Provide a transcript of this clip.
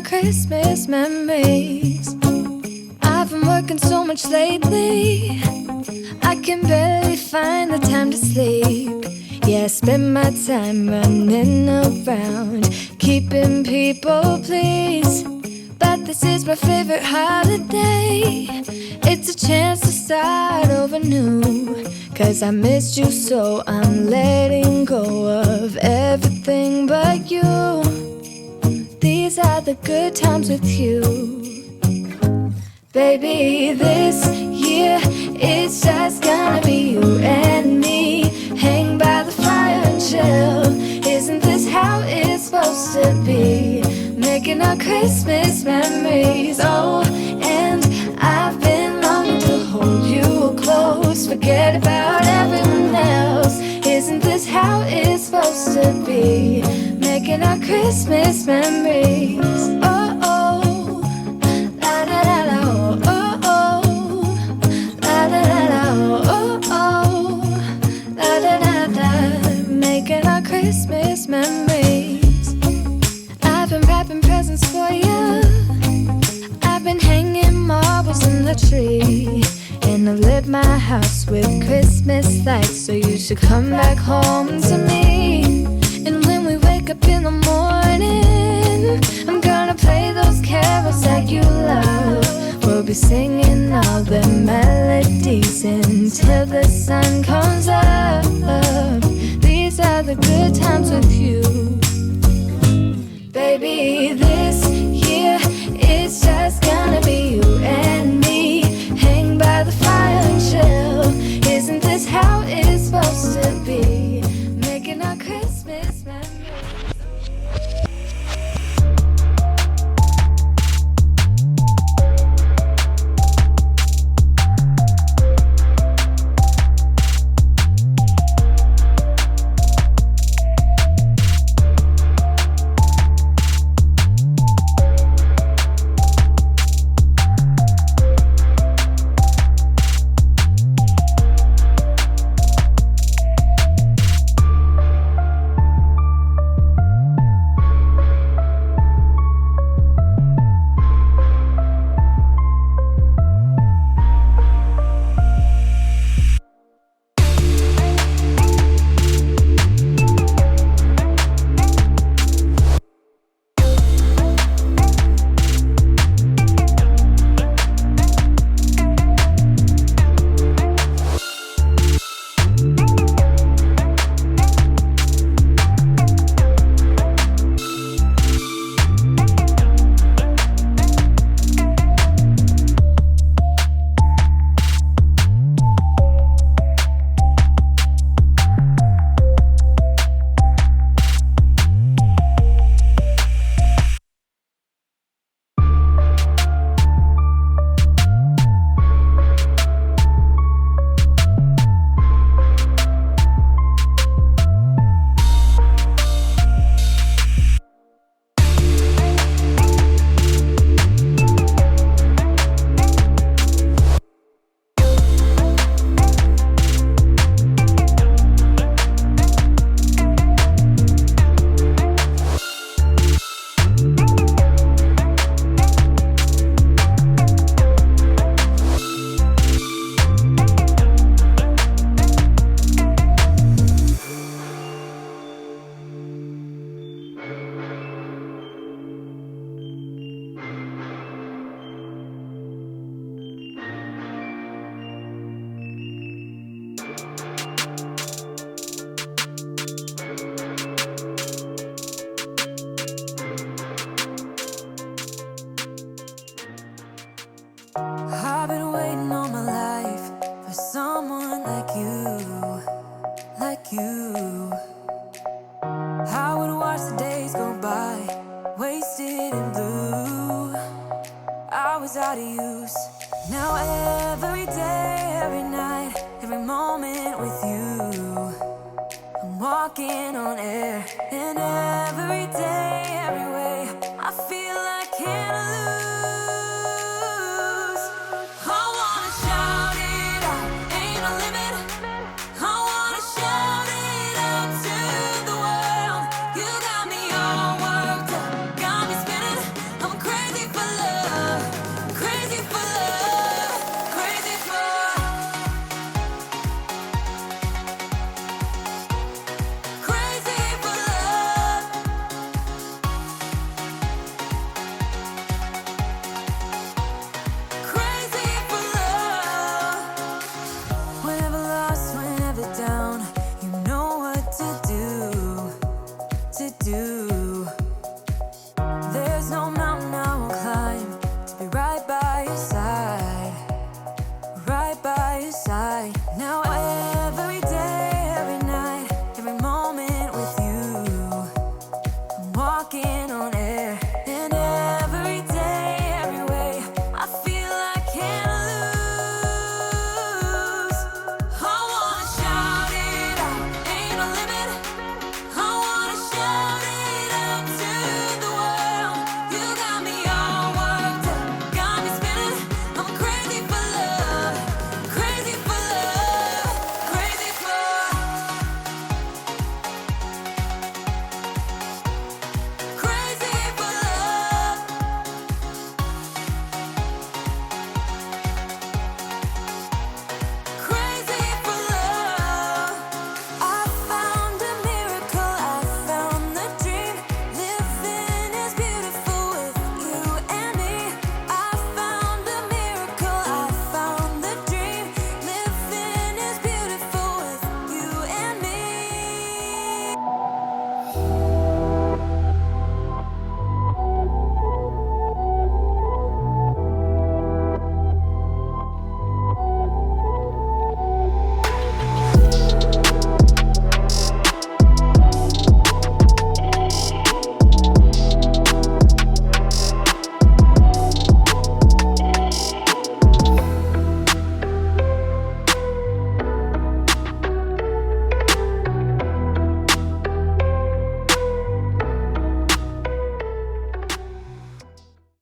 Christmas memories. I've been working so much lately, I can barely find the time to sleep. Yeah, I spend my time running around, keeping people pleased. But this is my favorite holiday. It's a chance to start over new. Cause I missed you, so I'm letting go of everything but you. These are the good times with you. Baby, this year it's just gonna be you and me. Hang by the fire and chill. Isn't this how it's supposed to be? Making our Christmas memories. Oh, and I've been longing to hold you close. Forget about everyone else. Isn't this how it's supposed to be? Making our Christmas memories. Oh, oh, la da da da, oh, oh, oh, la da da da, oh, oh, la da da da. Making our Christmas memories. I've been wrapping presents for you. I've been hanging marbles in the tree. And I've lit my house with Christmas lights. So you should come back home to me. And when we wake up in the morning, I'm gonna play those carols that you love. We'll be singing all the melodies until the sun comes up. These are the good times with you. Baby, this year it's just gonna be you and me. Hang by the fire and chill. Isn't this how it's supposed to be? Making our Christmas memories. I've been waiting all my life for someone like you, like you. I would watch the days go by, wasted in blue. I was out of use. Now every day, every night, every moment with you, I'm walking on air. And every day